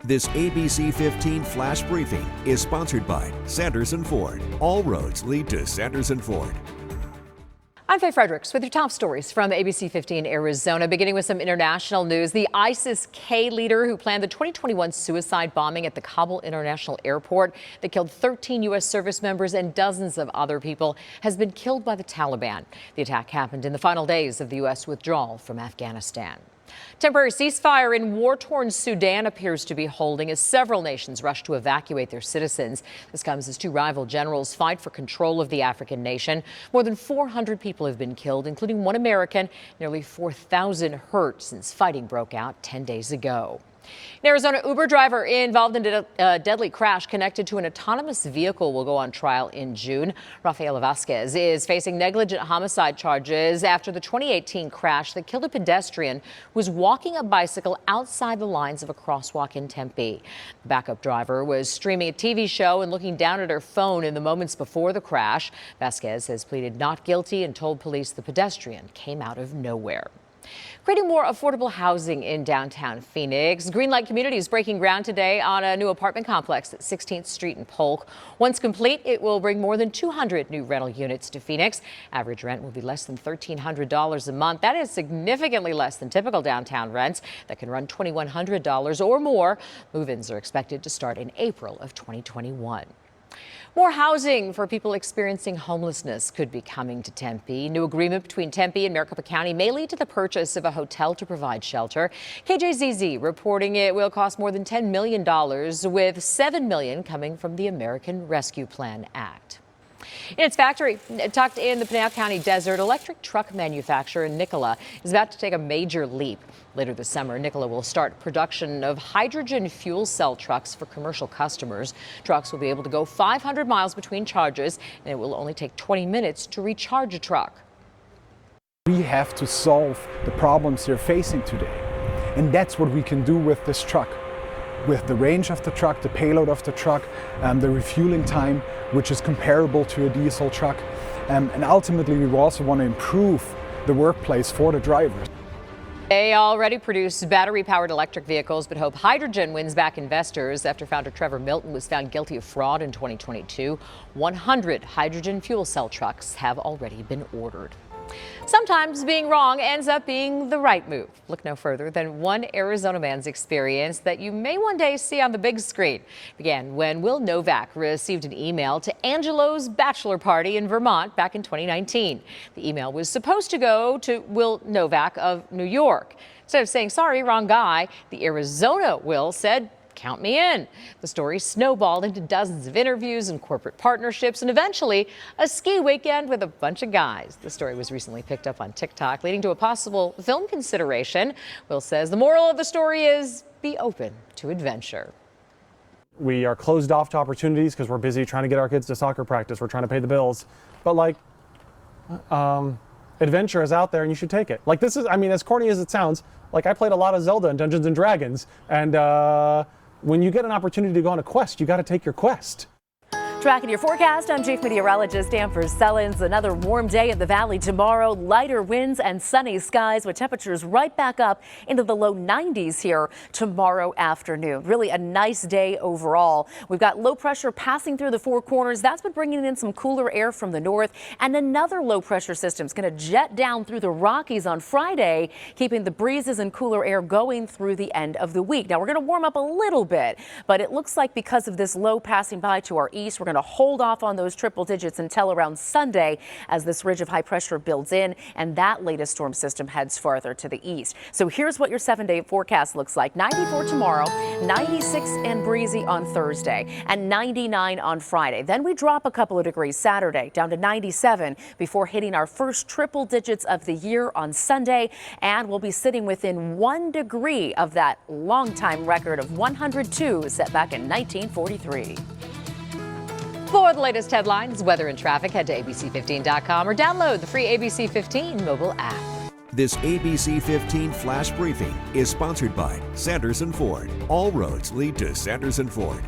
This ABC15 flash briefing is sponsored by Sanderson Ford. All roads lead to Sanderson Ford. I'm Faye Fredericks with your top stories from ABC15 Arizona, beginning with some international news. The ISIS-K leader who planned the 2021 suicide bombing at the Kabul International Airport that killed 13 U.S. service members and dozens of other people has been killed by the Taliban. The attack happened in the final days of the U.S. withdrawal from Afghanistan. Temporary ceasefire in war-torn Sudan appears to be holding as several nations rush to evacuate their citizens. This comes as two rival generals fight for control of the African nation. More than 400 people have been killed, including one American, nearly 4,000 hurt since fighting broke out 10 days ago. An Arizona Uber driver involved in a deadly crash connected to an autonomous vehicle will go on trial in June. Rafaela Vasquez is facing negligent homicide charges after the 2018 crash that killed a pedestrian who was walking a bicycle outside the lines of a crosswalk in Tempe. The backup driver was streaming a TV show and looking down at her phone in the moments before the crash. Vasquez has pleaded not guilty and told police the pedestrian came out of nowhere. Creating more affordable housing in downtown Phoenix. Greenlight Community is breaking ground today on a new apartment complex at 16th Street and Polk. Once complete, it will bring more than 200 new rental units to Phoenix. Average rent will be less than $1,300 a month. That is significantly less than typical downtown rents that can run $2,100 or more. Move-ins are expected to start in April of 2021. More housing for people experiencing homelessness could be coming to Tempe. New agreement between Tempe and Maricopa County may lead to the purchase of a hotel to provide shelter. KJZZ reporting it will cost more than $10 million, with $7 million coming from the American Rescue Plan Act. In its factory tucked in the Pinal County desert, electric truck manufacturer Nikola is about to take a major leap. Later this summer, Nikola will start production of hydrogen fuel cell trucks for commercial customers. Trucks will be able to go 500 miles between charges, and it will only take 20 minutes to recharge a truck. We have to solve the problems they're facing today, and that's what we can do with this truck. With the range of the truck, the payload of the truck, the refueling time, which is comparable to a diesel truck. And ultimately, we also want to improve the workplace for the drivers. They already produce battery-powered electric vehicles, but hope hydrogen wins back investors after founder Trevor Milton was found guilty of fraud in 2022. 100 hydrogen fuel cell trucks have already been ordered. Sometimes being wrong ends up being the right move. Look no further than one Arizona man's experience that you may one day see on the big screen. It began when Will Novak received an email to Angelo's bachelor party in Vermont back in 2019. The email was supposed to go to Will Novak of New York. Instead of saying, sorry, wrong guy, the Arizona Will said, count me in. The story snowballed into dozens of interviews and corporate partnerships and eventually a ski weekend with a bunch of guys. The story was recently picked up on TikTok, leading to a possible film consideration. Will says the moral of the story is be open to adventure. We are closed off to opportunities because we're busy trying to get our kids to soccer practice. We're trying to pay the bills. But adventure is out there and you should take it. Like this is, I mean, as corny as it sounds, like I played a lot of Zelda and Dungeons and Dragons, and when you get an opportunity to go on a quest, you got to take your quest. Tracking your forecast, I'm Chief Meteorologist Amber Sellens. Another warm day in the valley tomorrow. Lighter winds and sunny skies with temperatures right back up into the low 90s here tomorrow afternoon. Really a nice day overall. We've got low pressure passing through the Four Corners. That's been bringing in some cooler air from the north. And another low pressure system is going to jet down through the Rockies on Friday, keeping the breezes and cooler air going through the end of the week. Now we're going to warm up a little bit, but it looks like because of this low passing by to our east, we're going to hold off on those triple digits until around Sunday as this ridge of high pressure builds in and that latest storm system heads farther to the east. So here's what your 7-day forecast looks like. 94 tomorrow, 96 and breezy on Thursday, and 99 on Friday. Then we drop a couple of degrees Saturday down to 97 before hitting our first triple digits of the year on Sunday, and we'll be sitting within 1 degree of that longtime record of 102 set back in 1943. For the latest headlines, weather and traffic, head to abc15.com or download the free ABC15 mobile app. This ABC15 flash briefing is sponsored by Sanderson Ford. All roads lead to Sanderson Ford.